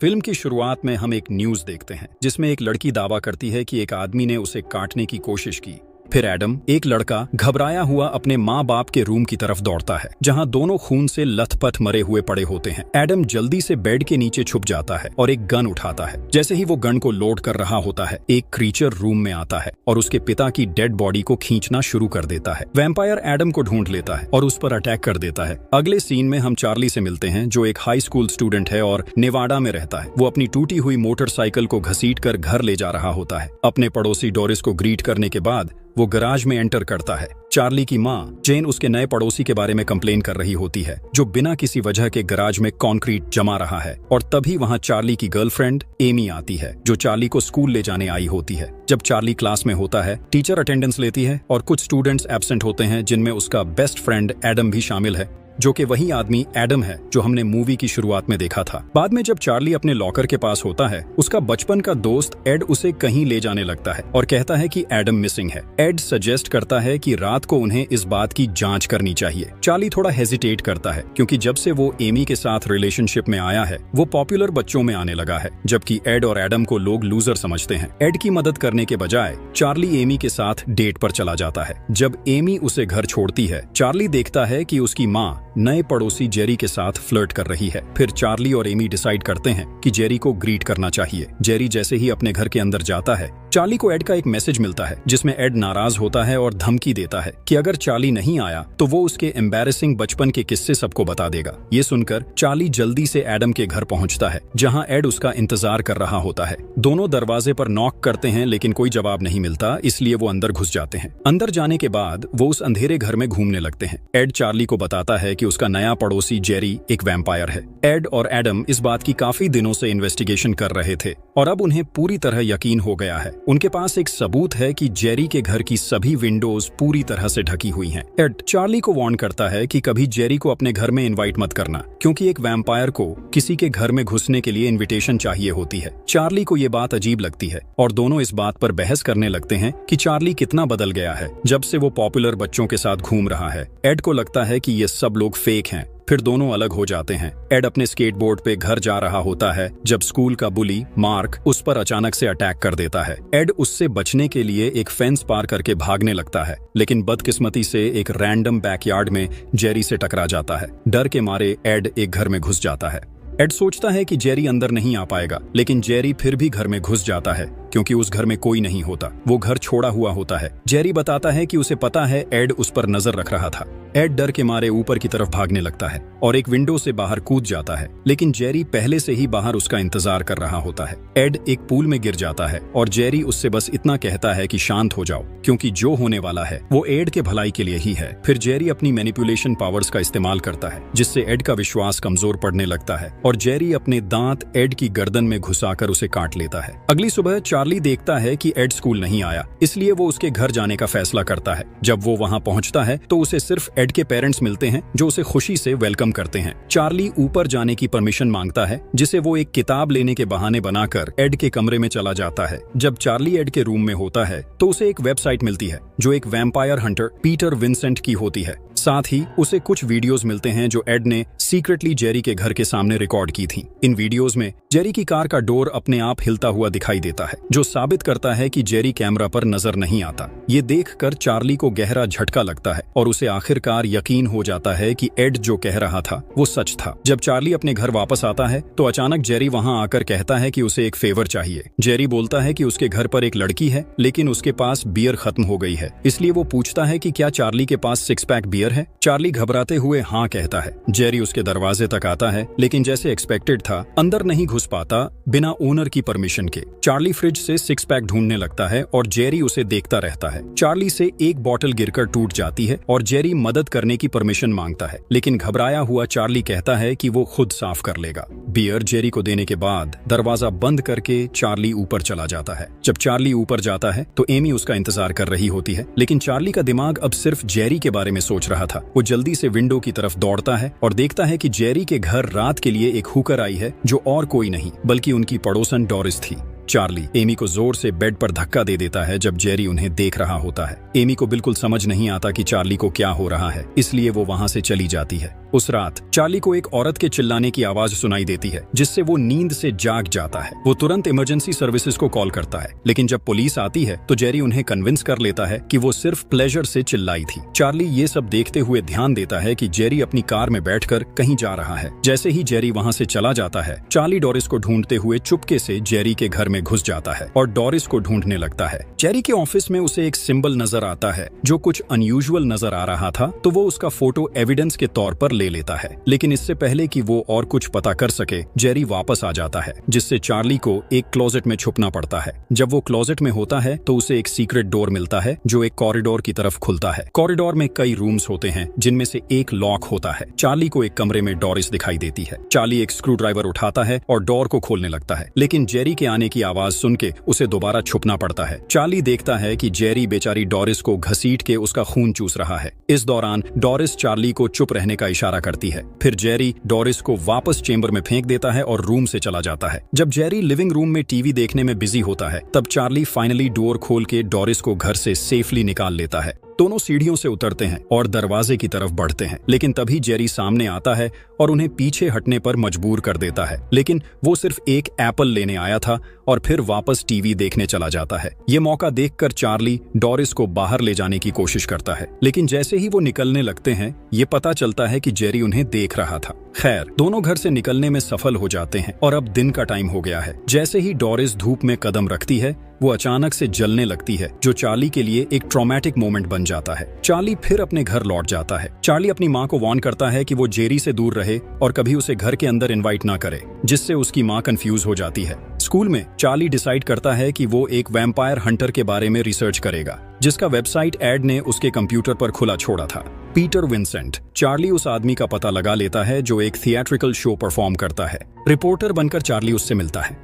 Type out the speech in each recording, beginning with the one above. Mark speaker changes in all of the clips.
Speaker 1: Film की शुरुआत में हम एक न्यूज देखते हैं जिसमें एक लड़की दावा करती है कि एक आदमी ने उसे काटने की कोशिश की। फिर एडम, एक लड़का, घबराया हुआ अपने माँ बाप के रूम की तरफ दौड़ता है जहाँ दोनों खून से लथपथ मरे हुए पड़े होते हैं। एडम जल्दी से बेड के नीचे छुप जाता है और एक गन उठाता है। जैसे ही वो गन को लोड कर रहा होता है, एक क्रीचर रूम में आता है और उसके पिता की डेड बॉडी को खींचना शुरू कर देता है। वैम्पायर एडम को ढूंढ लेता है और उस पर अटैक कर देता है। अगले सीन में हम चार्ली से मिलते हैं जो एक हाई स्कूल स्टूडेंट है और नेवाडा में रहता है। वो अपनी टूटी हुई मोटरसाइकिल को घसीट कर घर ले जा रहा होता है। अपने पड़ोसी डोरिस को ग्रीट करने के बाद वो गराज में एंटर करता है। चार्ली की माँ जेन उसके नए पड़ोसी के बारे में कंप्लेन कर रही होती है जो बिना किसी वजह के गराज में कंक्रीट जमा रहा है, और तभी वहाँ चार्ली की गर्लफ्रेंड एमी आती है जो चार्ली को स्कूल ले जाने आई होती है। जब चार्ली क्लास में होता है, टीचर अटेंडेंस लेती है और कुछ स्टूडेंट्स एब्सेंट होते हैं जिनमें उसका बेस्ट फ्रेंड एडम भी शामिल है, जो कि वही आदमी एडम है जो हमने मूवी की शुरुआत में देखा था। बाद में जब चार्ली अपने लॉकर के पास होता है, उसका बचपन का दोस्त एड उसे कहीं ले जाने लगता है और कहता है कि एडम मिसिंग है। एड सजेस्ट करता है कि रात को उन्हें इस बात की जांच करनी चाहिए। चार्ली थोड़ा हेजिटेट करता है क्योंकि जब से वो एमी के साथ रिलेशनशिप में आया है, वो पॉपुलर बच्चों में आने लगा है, जबकि एड और एडम को लोग लूजर समझते हैं। एड की मदद करने के बजाय चार्ली एमी के साथ डेट पर चला जाता है। जब एमी उसे घर छोड़ती है, चार्ली देखता है कि उसकी माँ नए पड़ोसी जेरी के साथ फ्लर्ट कर रही है। फिर चार्ली और एमी डिसाइड करते हैं कि जेरी को ग्रीट करना चाहिए। जेरी जैसे ही अपने घर के अंदर जाता है, चार्ली को एड का एक मैसेज मिलता है जिसमें एड नाराज होता है और धमकी देता है कि अगर चार्ली नहीं आया तो वो उसके एम्बैरेसिंग बचपन के किस्से सबको बता देगा। ये सुनकर चार्ली जल्दी से एडम के घर पहुंचता है जहां एड उसका इंतजार कर रहा होता है। दोनों दरवाजे पर नॉक करते हैं लेकिन कोई जवाब नहीं मिलता, इसलिए वो अंदर घुस जाते हैं। अंदर जाने के बाद वो उस अंधेरे घर में घूमने लगते हैं। एड चार्ली को बताता है कि उसका नया पड़ोसी जेरी एक वैम्पायर है। एड और एडम इस बात की काफी दिनों से इन्वेस्टिगेशन कर रहे थे और अब उन्हें पूरी तरह यकीन हो गया है। उनके पास एक सबूत है कि जेरी के घर की सभी विंडोज पूरी तरह से ढकी हुई हैं। एड चार्ली को वार्न करता है कि कभी जेरी को अपने घर में इनवाइट मत करना, क्योंकि एक वैम्पायर को किसी के घर में घुसने के लिए इनविटेशन चाहिए होती है। चार्ली को ये बात अजीब लगती है और दोनों इस बात पर बहस करने लगते हैं कि चार्ली कितना बदल गया है जब से वो पॉपुलर बच्चों के साथ घूम रहा है। एड को लगता है कि ये सब लोग फेक हैं। फिर दोनों अलग हो जाते हैं। एड अपने स्केटबोर्ड पे घर जा रहा होता है जब स्कूल का बुली मार्क उस पर अचानक से अटैक कर देता है। एड उससे बचने के लिए एक फेंस पार करके भागने लगता है, लेकिन बदकिस्मती से एक रैंडम बैकयार्ड में जेरी से टकरा जाता है। डर के मारे एड एक घर में घुस जाता है। एड सोचता है कि जेरी अंदर नहीं आ पाएगा, लेकिन जेरी फिर भी घर में घुस जाता है क्योंकि उस घर में कोई नहीं होता। वो घर छोड़ा हुआ होता है। जेरी बताता है कि उसे पता है एड उस पर नजर रख रहा था। एड डर के मारे ऊपर की तरफ भागने लगता है और एक विंडो से बाहर कूद जाता है, लेकिन जेरी पहले से ही बाहर उसका इंतजार कर रहा होता है। एड एक पूल में गिर जाता है और जेरी उससे बस इतना कहता है कि शांत हो जाओ, क्योंकि जो होने वाला है वो एड के भलाई के लिए ही है। फिर जेरी अपनी मैनिपुलेशन पावर्स का इस्तेमाल करता है जिससे एड का विश्वास कमजोर पड़ने लगता है और जेरी अपने दांत एड की गर्दन में घुसाकर उसे काट लेता है। अगली सुबह चार्ली देखता है कि एड स्कूल नहीं आया, इसलिए वो उसके घर जाने का फैसला करता है। जब वो वहाँ पहुँचता है तो उसे सिर्फ एड के पेरेंट्स मिलते हैं जो उसे खुशी से वेलकम करते हैं। चार्ली ऊपर जाने की परमिशन मांगता है जिसे वो एक किताब लेने के बहाने बनाकर एड के कमरे में चला जाता है। जब चार्ली एड के रूम में होता है तो उसे एक वेबसाइट मिलती है जो एक वैम्पायर हंटर पीटर विंसेंट की होती है। साथ ही उसे कुछ वीडियोस मिलते हैं जो एड ने सीक्रेटली जेरी के घर के सामने रिकॉर्ड की थी। इन वीडियोस में जेरी की कार का डोर अपने आप हिलता हुआ दिखाई देता है, जो साबित करता है कि जेरी कैमरा पर नजर नहीं आता। ये देखकर चार्ली को गहरा झटका लगता है और उसे आखिरकार यकीन हो जाता है कि एड जो कह रहा था वो सच था। जब चार्ली अपने घर वापस आता है तो अचानक जेरी वहां आकर कहता है कि उसे एक फेवर चाहिए। जेरी बोलता है कि उसके घर पर एक लड़की है, लेकिन उसके पास बियर खत्म हो गई है, इसलिए वो पूछता है कि क्या चार्ली के पास 6 पैक बियर है। चार्ली घबराते हुए हाँ कहता है। जेरी उसके दरवाजे तक आता है, लेकिन जैसे एक्सपेक्टेड था अंदर नहीं घुस पाता बिना ओनर की परमिशन के। चार्ली फ्रिज से 6 पैक ढूंढने लगता है और जेरी उसे देखता रहता है। चार्ली से एक बॉटल गिरकर टूट जाती है और जेरी मदद करने की परमिशन मांगता है, लेकिन घबराया हुआ चार्ली कहता है कि वो खुद साफ कर लेगा। बियर जेरी को देने के बाद दरवाजा बंद करके चार्ली ऊपर चला जाता है। जब चार्ली ऊपर जाता है तो एमी उसका इंतजार कर रही होती है, लेकिन चार्ली का दिमाग अब सिर्फ जेरी के बारे में सोच रहा था। वो जल्दी से विंडो की तरफ दौड़ता है और देखता है कि जेरी के घर रात के लिए एक हुकर आई है जो और कोई नहीं बल्कि उनकी पड़ोसन डोरिस थी। चार्ली एमी को जोर से बेड पर धक्का दे देता है जब जेरी उन्हें देख रहा होता है। एमी को बिल्कुल समझ नहीं आता कि चार्ली को क्या हो रहा है, इसलिए वो वहां से चली जाती है। उस रात चार्ली को एक औरत के चिल्लाने की आवाज सुनाई देती है, जिससे वो नींद से जाग जाता है। वो तुरंत इमरजेंसी सर्विसेज को कॉल करता है, लेकिन जब पुलिस आती है तो जेरी उन्हें कन्विंस कर लेता है कि वो सिर्फ प्लेजर से चिल्लाई थी। चार्ली ये सब देखते हुए ध्यान देता है कि जेरी अपनी कार में बैठकर कहीं जा रहा है। जैसे ही जेरी वहां से चला जाता है, चार्ली डोरिस को ढूंढते हुए चुपके से जेरी के घर में घुस जाता है और डोरिस को ढूंढने लगता है। जेरी के ऑफिस में उसे एक सिंबल नजर आता है जो कुछ अनयूजुअल नजर आ रहा था, तो वो उसका फोटो एविडेंस के तौर पर ले लेता है। लेकिन इससे पहले कि वो और कुछ पता कर सके, जेरी वापस आ जाता है, जिससे चार्ली को एक क्लोजेट में छुपना पड़ता है। जब वो क्लोजेट में होता है तो उसे एक सीक्रेट डोर मिलता है जो एक कॉरिडोर की तरफ खुलता है। कॉरिडोर में कई रूम्स होते हैं जिनमें से एक लॉक होता है। चार्ली को एक कमरे में डोरिस दिखाई देती है। चार्ली एक स्क्रू ड्राइवर उठाता है और डोर को खोलने लगता है, लेकिन जेरी के आने की आवाज सुन के उसे दोबारा छुपना पड़ता है। चार्ली देखता है कि जेरी बेचारी डोरिस को घसीट के उसका खून चूस रहा है। इस दौरान डोरिस चार्ली को चुप रहने का इशारा करती है। फिर जेरी डोरिस को वापस चेंबर में फेंक देता है और रूम से चला जाता है। जब जेरी लिविंग रूम में टीवी देखने में बिजी होता है, तब चार्ली फाइनली डोर खोल के डोरिस को घर से सेफली निकाल लेता है। दोनों सीढ़ियों से उतरते हैं और दरवाजे की तरफ बढ़ते हैं, लेकिन तभी जेरी सामने आता है और उन्हें पीछे हटने पर मजबूर कर देता है। लेकिन वो सिर्फ एक एप्पल लेने आया था और फिर वापस टीवी देखने चला जाता है। ये मौका देखकर चार्ली डोरिस को बाहर ले जाने की कोशिश करता है, लेकिन जैसे ही वो निकलने लगते हैं, ये पता चलता है कि जेरी उन्हें देख रहा था। खैर, दोनों घर से निकलने में सफल हो जाते हैं और अब दिन का टाइम हो गया है। जैसे ही डोरिस धूप में कदम रखती है, वो अचानक से जलने लगती है, जो चार्ली के लिए एक ट्रॉमेटिक मोमेंट बन जाता है। चार्ली फिर अपने घर लौट जाता है। चार्ली अपनी माँ को वार्न करता है कि वो जेरी से दूर रहे और कभी उसे घर के अंदर इनवाइट ना करे, जिससे उसकी माँ कंफ्यूज हो जाती है। स्कूल में चार्ली डिसाइड करता है कि वो एक वैम्पायर हंटर के बारे में रिसर्च करेगा, जिसका वेबसाइट एड ने उसके कंप्यूटर पर खुला छोड़ा था। Peter Vincent. चार्ली उस आदमी का पता लगा लेता है जो एक थिएट्रिकल शो परफॉर्म करता है। रिपोर्टर बनकर चार्ली उससे मिलता है,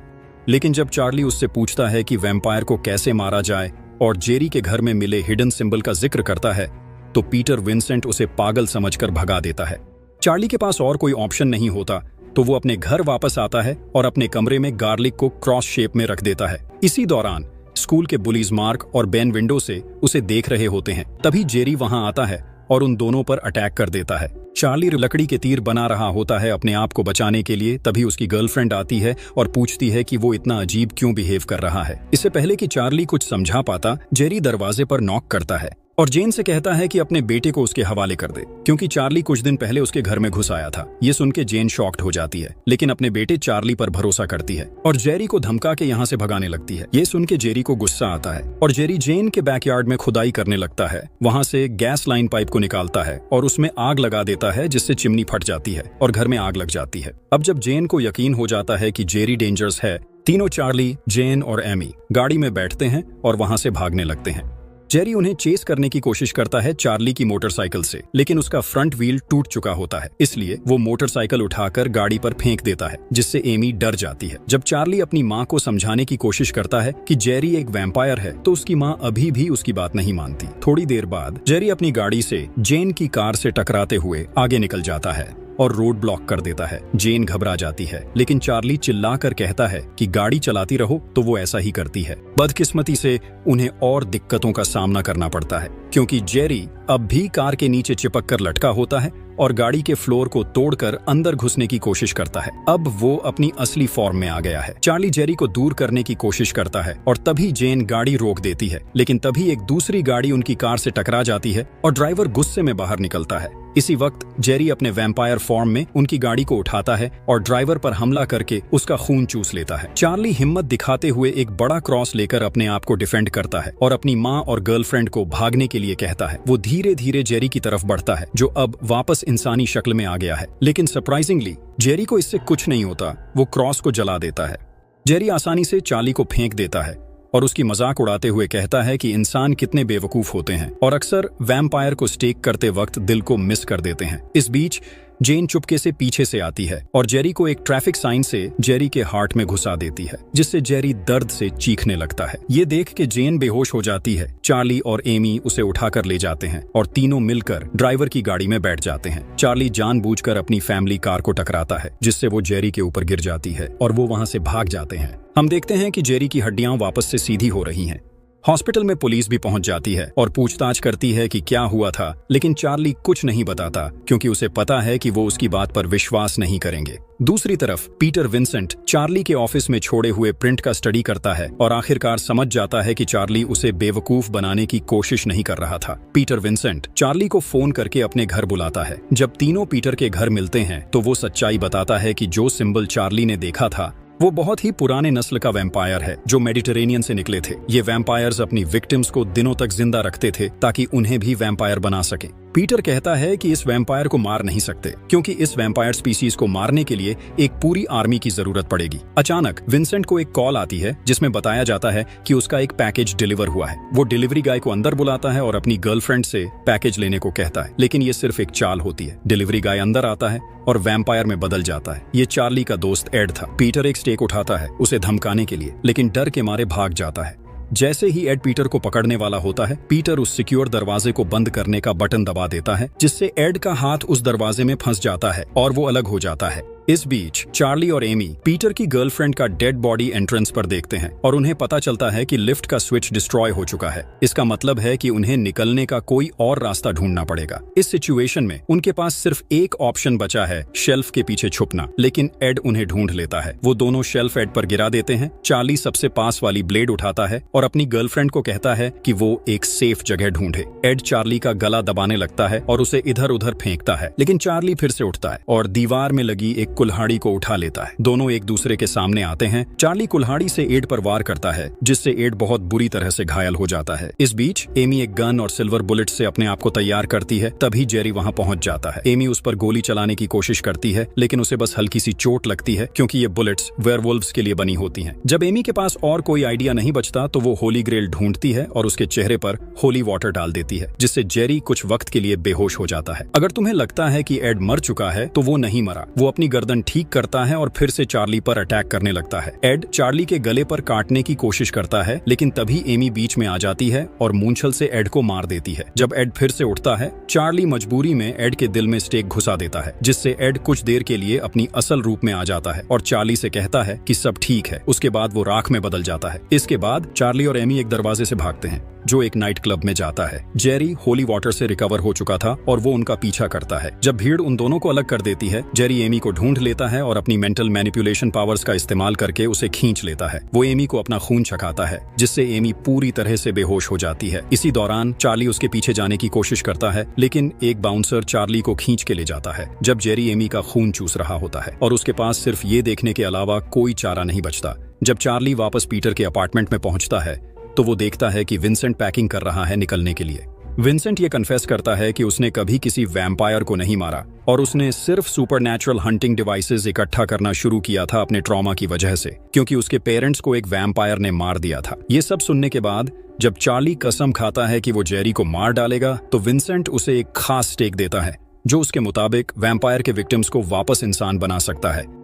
Speaker 1: लेकिन जब चार्ली उससे पूछता है कि वैम्पायर को कैसे मारा जाए और जेरी के घर में मिले हिडन सिंबल का जिक्र करता है, तो पीटर विंसेंट उसे पागल समझकर भगा देता है। चार्ली के पास और कोई ऑप्शन नहीं होता, तो वो अपने घर वापस आता है और अपने कमरे में गार्लिक को क्रॉस शेप में रख देता है। इसी दौरान स्कूल के बुलीज मार्क और बेन विंडो से उसे देख रहे होते हैं। तभी जेरी वहां आता है और उन दोनों पर अटैक कर देता है। चार्ली लकड़ी के तीर बना रहा होता है अपने आप को बचाने के लिए। तभी उसकी गर्लफ्रेंड आती है और पूछती है कि वो इतना अजीब क्यों बिहेव कर रहा है। इससे पहले कि चार्ली कुछ समझा पाता, जेरी दरवाजे पर नॉक करता है और जेन से कहता है कि अपने बेटे को उसके हवाले कर दे, क्योंकि चार्ली कुछ दिन पहले उसके घर में घुस आया था। ये सुन के जेन शॉक्ड हो जाती है, लेकिन अपने बेटे चार्ली पर भरोसा करती है और जेरी को धमका के यहाँ से भगाने लगती है। ये सुन के जेरी को गुस्सा आता है और जेरी जेन के बैकयार्ड में खुदाई करने लगता है। वहाँ से गैस लाइन पाइप को निकालता है और उसमें आग लगा देता है, जिससे चिमनी फट जाती है और घर में आग लग जाती है। अब जब जेन को यकीन हो जाता है कि जेरी डेंजरस है, तीनों चार्ली, जेन और एमी गाड़ी में बैठते हैं और वहाँ से भागने लगते हैं। जेरी उन्हें चेस करने की कोशिश करता है चार्ली की मोटरसाइकिल से, लेकिन उसका फ्रंट व्हील टूट चुका होता है, इसलिए वो मोटरसाइकिल उठाकर गाड़ी पर फेंक देता है, जिससे एमी डर जाती है। जब चार्ली अपनी माँ को समझाने की कोशिश करता है कि जेरी एक वैम्पायर है, तो उसकी माँ अभी भी उसकी बात नहीं मानती। थोड़ी देर बाद जेरी अपनी गाड़ी से जेन की कार से टकराते हुए आगे निकल जाता है और रोड ब्लॉक कर देता है। जेन घबरा जाती है, लेकिन चार्ली चिल्लाकर कहता है कि गाड़ी चलाती रहो, तो वो ऐसा ही करती है। बदकिस्मती से उन्हें और दिक्कतों का सामना करना पड़ता है, क्योंकि जेरी अब भी कार के नीचे चिपक कर लटका होता है और गाड़ी के फ्लोर को तोड़कर अंदर घुसने की कोशिश करता है। अब वो अपनी असली फॉर्म में आ गया है। चार्ली जेरी को दूर करने की कोशिश करता है और तभी जेन गाड़ी रोक देती है, लेकिन तभी एक दूसरी गाड़ी उनकी कार से टकरा जाती है और ड्राइवर गुस्से में बाहर निकलता है। इसी वक्त जेरी अपने वैम्पायर फॉर्म में उनकी गाड़ी को उठाता है और ड्राइवर पर हमला करके उसका खून चूस लेता है। चार्ली हिम्मत दिखाते हुए एक बड़ा क्रॉस लेकर अपने आप को डिफेंड करता है और अपनी माँ और गर्लफ्रेंड को भागने के लिए कहता है। वो धीरे धीरे जेरी की तरफ बढ़ता है, जो अब वापस इंसानी शक्ल में आ गया है, लेकिन सरप्राइजिंगली जेरी को इससे कुछ नहीं होता। वो क्रॉस को जला देता है। जेरी आसानी से चार्ली को फेंक देता है और उसकी मजाक उड़ाते हुए कहता है कि इंसान कितने बेवकूफ होते हैं और अक्सर वैम्पायर को स्टेक करते वक्त दिल को मिस कर देते हैं। इस बीच जेन चुपके से पीछे से आती है और जेरी को एक ट्रैफिक साइन से जेरी के हार्ट में घुसा देती है, जिससे जेरी दर्द से चीखने लगता है। ये देख के जेन बेहोश हो जाती है। चार्ली और एमी उसे उठाकर ले जाते हैं और तीनों मिलकर ड्राइवर की गाड़ी में बैठ जाते हैं। चार्ली जानबूझकर अपनी फैमिली कार को टकराता है, जिससे वो जेरी के ऊपर गिर जाती है और वो वहां से भाग जाते हैं। हम देखते हैं कि जेरी की हड्डियां वापस से सीधी हो रही हैं। हॉस्पिटल में पुलिस भी पहुंच जाती है और पूछताछ करती है कि क्या हुआ था, लेकिन चार्ली कुछ नहीं बताता क्योंकि उसे पता है कि वो उसकी बात पर विश्वास नहीं करेंगे। दूसरी तरफ पीटर विंसेंट चार्ली के ऑफिस में छोड़े हुए प्रिंट का स्टडी करता है और आखिरकार समझ जाता है कि चार्ली उसे बेवकूफ बनाने की कोशिश नहीं कर रहा था। पीटर विंसेंट चार्ली को फोन करके अपने घर बुलाता है। जब तीनों पीटर के घर मिलते हैं तो वो सच्चाई बताता है कि जो सिंबल चार्ली ने देखा था वो बहुत ही पुराने नस्ल का वैम्पायर है जो मेडिटेरेनियन से निकले थे। ये वैम्पायर्स अपनी विक्टिम्स को दिनों तक जिंदा रखते थे ताकि उन्हें भी वैम्पायर बना सके। पीटर कहता है कि इस वैम्पायर को मार नहीं सकते क्योंकि इस वैम्पायर स्पीसीज को मारने के लिए एक पूरी आर्मी की जरूरत पड़ेगी। अचानक विंसेंट को एक कॉल आती है जिसमें बताया जाता है कि उसका एक पैकेज डिलीवर हुआ है। वो डिलीवरी गाय को अंदर बुलाता है और अपनी गर्लफ्रेंड से पैकेज लेने को कहता है, लेकिन ये सिर्फ एक चाल होती है। डिलीवरी गाय अंदर आता है और वैम्पायर में बदल जाता है। ये चार्ली का दोस्त एड था। पीटर एक स्टेक उठाता है उसे धमकाने के लिए, लेकिन डर के मारे भाग जाता है। जैसे ही एड पीटर को पकड़ने वाला होता है, पीटर उस सिक्योर दरवाजे को बंद करने का बटन दबा देता है, जिससे एड का हाथ उस दरवाजे में फंस जाता है और वो अलग हो जाता है। इस बीच चार्ली और एमी पीटर की गर्लफ्रेंड का डेड बॉडी एंट्रेंस पर देखते हैं और उन्हें पता चलता है कि लिफ्ट का स्विच डिस्ट्रॉय हो चुका है। इसका मतलब है कि उन्हें निकलने का कोई और रास्ता ढूंढना पड़ेगा। इस सिचुएशन में उनके पास सिर्फ एक ऑप्शन बचा है, शेल्फ के पीछे छुपना, लेकिन एड उन्हें ढूंढ लेता है। वो दोनों शेल्फ एड पर गिरा देते हैं। चार्ली सबसे पास वाली ब्लेड उठाता है और अपनी गर्लफ्रेंड को कहता है कि वो एक सेफ जगह ढूंढे। एड चार्ली का गला दबाने लगता है और उसे इधर उधर फेंकता है, लेकिन चार्ली फिर से उठता है और दीवार में लगी एक कुल्हाड़ी को उठा लेता है। दोनों एक दूसरे के सामने आते हैं। चार्ली कुल्हाड़ी से एड पर वार करता है, जिससे एड बहुत बुरी तरह से घायल हो जाता है। इस बीच एमी एक गन और सिल्वर बुलेट से अपने आप को तैयार करती है। तभी जेरी वहां पहुंच जाता है। एमी उस पर गोली चलाने की कोशिश करती है, लेकिन उसे बस हल्की सी चोट लगती है क्योंकि ये बुलेट्स वेयरवुल्व्स के लिए बनी होती हैं। जब एमी के पास और कोई आइडिया नहीं बचता तो वो होली ग्रेल ढूंढती है और उसके चेहरे पर होली वाटर डाल देती है, जिससे जेरी कुछ वक्त के लिए बेहोश हो जाता है। अगर तुम्हें लगता है कि एड मर चुका है तो वो नहीं मरा। वो अपनी गर्दन ठीक करता है और फिर से चार्ली पर अटैक करने लगता है। एड चार्ली के गले पर काटने की कोशिश करता है, लेकिन तभी एमी बीच में आ जाती है और मूंछल से एड को मार देती है। जब एड फिर से उठता है, चार्ली मजबूरी में एड के दिल में स्टेक घुसा देता है, जिससे एड कुछ देर के लिए अपनी असल रूप में आ जाता है और चार्ली से कहता है कि सब ठीक है। उसके बाद वो राख में बदल जाता है। इसके बाद चार्ली और एमी एक दरवाजे से भागते हैं जो एक नाइट क्लब में जाता है। जेरी होली वाटर से रिकवर हो चुका था और वो उनका पीछा करता है। जब भीड़ उन दोनों को अलग कर देती है, जेरी एमी को ढूंढ लेता है और अपनी मेंटल मैनिपुलेशन पावर्स का इस्तेमाल करके उसे खींच लेता है। वो एमी को अपना खून छकाता है, जिससे एमी पूरी तरह से बेहोश हो जाती है। इसी दौरान चार्ली उसके पीछे जाने की कोशिश करता है, लेकिन एक बाउंसर चार्ली को खींच के ले जाता है जब जेरी एमी का खून चूस रहा होता है और उसके पास सिर्फ ये देखने के अलावा कोई चारा नहीं बचता। जब चार्ली वापस पीटर के अपार्टमेंट में पहुंचता है तो वो देखता है कि विंसेंट पैकिंग कर रहा है निकलने के लिए। विंसेंट ये कन्फेस करता है कि उसने कभी किसी वैम्पायर को नहीं मारा और उसने सिर्फ सुपरनैचुरल हंटिंग डिवाइसेस इकट्ठा करना शुरू किया था अपने ट्रॉमा की वजह से, क्योंकि उसके पेरेंट्स को एक वैम्पायर ने मार दिया था। ये सब सुनने के बाद जब चार्ली कसम खाता है कि वो जेरी को मार डालेगा, तो विंसेंट उसे एक खास स्टेक देता है जो उसके मुताबिक वैम्पायर के विक्टिम्स को वापस इंसान बना सकता है।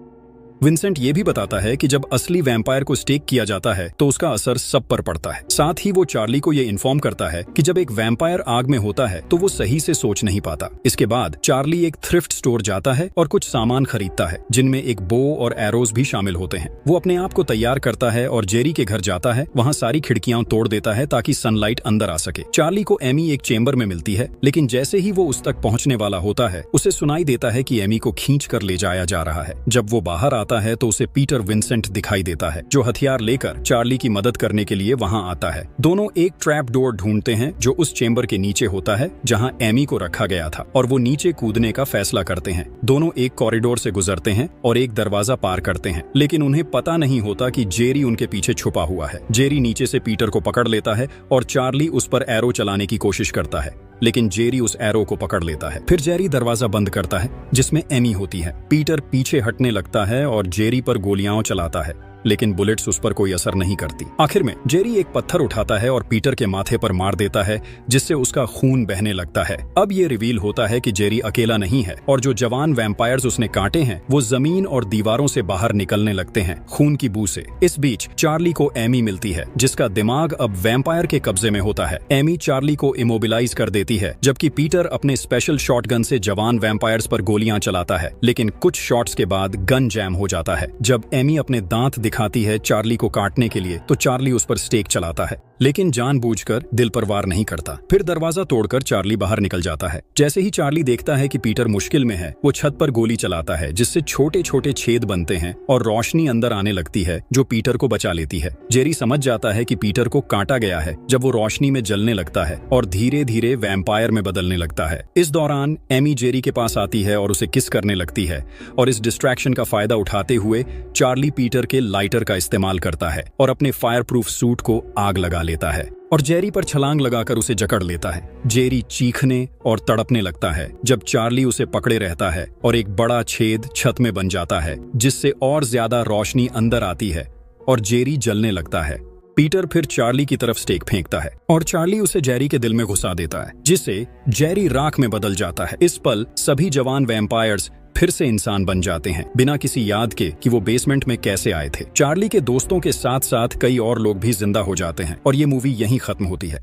Speaker 1: विंसेंट ये भी बताता है कि जब असली वैम्पायर को स्टेक किया जाता है तो उसका असर सब पर पड़ता है। साथ ही वो चार्ली को ये इन्फॉर्म करता है कि जब एक वैम्पायर आग में होता है तो वो सही से सोच नहीं पाता। इसके बाद चार्ली एक थ्रिफ्ट स्टोर जाता है और कुछ सामान खरीदता है, जिनमें एक बो और एरोज भी शामिल होते हैं। वो अपने आप को तैयार करता है और जेरी के घर जाता है। वहाँ सारी खिड़कियां तोड़ देता है ताकि सनलाइट अंदर आ सके। चार्ली को एमी एक चेंबर में मिलती है, लेकिन जैसे ही वो उस तक पहुंचने वाला होता है, उसे सुनाई देता है कि एमी को खींच कर ले जाया जा रहा है। जब वो बाहर आता है तो उसे पीटर विंसेंट दिखाई देता है, जो हथियार लेकर चार्ली की मदद करने के लिए वहां आता है। दोनों एक ट्रैप डोर ढूंढते हैं जो उस चेंबर के नीचे होता है जहां एमी को रखा गया था, और वो नीचे कूदने का फैसला करते हैं। दोनों एक कॉरिडोर से गुजरते हैं और एक दरवाजा पार करते हैं, लेकिन उन्हें पता नहीं होता कि जेरी उनके पीछे छुपा हुआ है। जेरी नीचे से पीटर को पकड़ लेता है और चार्ली उस पर एरो चलाने की कोशिश करता है, लेकिन जेरी उस एरो को पकड़ लेता है। फिर जेरी दरवाजा बंद करता है जिसमें एमी होती है। पीटर पीछे हटने लगता है और जेरी पर गोलियां चलाता है, लेकिन बुलेट्स उस पर कोई असर नहीं करती। आखिर में जेरी एक पत्थर उठाता है और पीटर के माथे पर मार देता है, जिससे उसका खून बहने लगता है। अब ये रिवील होता है कि जेरी अकेला नहीं है और जो जवान वैम्पायर्स उसने काटे हैं वो जमीन और दीवारों से बाहर निकलने लगते हैं खून की बू से। इस बीच चार्ली को एमी मिलती है, जिसका दिमाग अब वैम्पायर के कब्जे में होता है। एमी चार्ली को इमोबिलाइज कर देती है, जबकि पीटर अपने स्पेशल शॉटगन से जवान वैम्पायर्स पर गोलियां चलाता है, लेकिन कुछ शॉट्स के बाद गन जैम हो जाता है। जब एमी अपने दांत दिखाती है चार्ली को काटने के लिए, तो चार्ली उस पर स्टेक चलाता है, लेकिन जानबूझकर दिल पर वार नहीं करता। फिर दरवाजा तोड़कर चार्ली बाहर निकल जाता है। जैसे ही चार्ली देखता है कि पीटर मुश्किल में है, वो छत पर गोली चलाता है, जिससे छोटे छोटे छेद बनते हैं और रोशनी अंदर आने लगती है, जो पीटर को बचा लेती है। जेरी समझ जाता है कि पीटर को काटा गया है जब वो रोशनी में जलने लगता है और धीरे धीरे वैम्पायर में बदलने लगता है। इस दौरान एमी जेरी के पास आती है और उसे किस करने लगती है, और इस डिस्ट्रैक्शन का फायदा उठाते हुए चार्ली पीटर के लाइटर का इस्तेमाल करता है और अपने फायर प्रूफ सूट को आग लगा लेता है और जेरी पर छलांग लगाकर उसे जकड़ लेता है। जेरी चीखने और तड़पने लगता है जब चार्ली उसे पकड़े रहता है और एक बड़ा छेद छत में बन जाता है, जिससे और ज्यादा रोशनी अंदर आती है और जेरी जलने लगता है। पीटर फिर चार्ली की तरफ स्टेक फेंकता है और चार्ली उसे जेरी के दिल में घुसा देता है, जिससे जेरी राख में बदल जाता है। इस पल सभी जवान वैम्पायर्स फिर से इंसान बन जाते हैं, बिना किसी याद के कि वो बेसमेंट में कैसे आए थे। चार्ली के दोस्तों के साथ साथ कई और लोग भी जिंदा हो जाते हैं और ये मूवी यहीं खत्म होती है।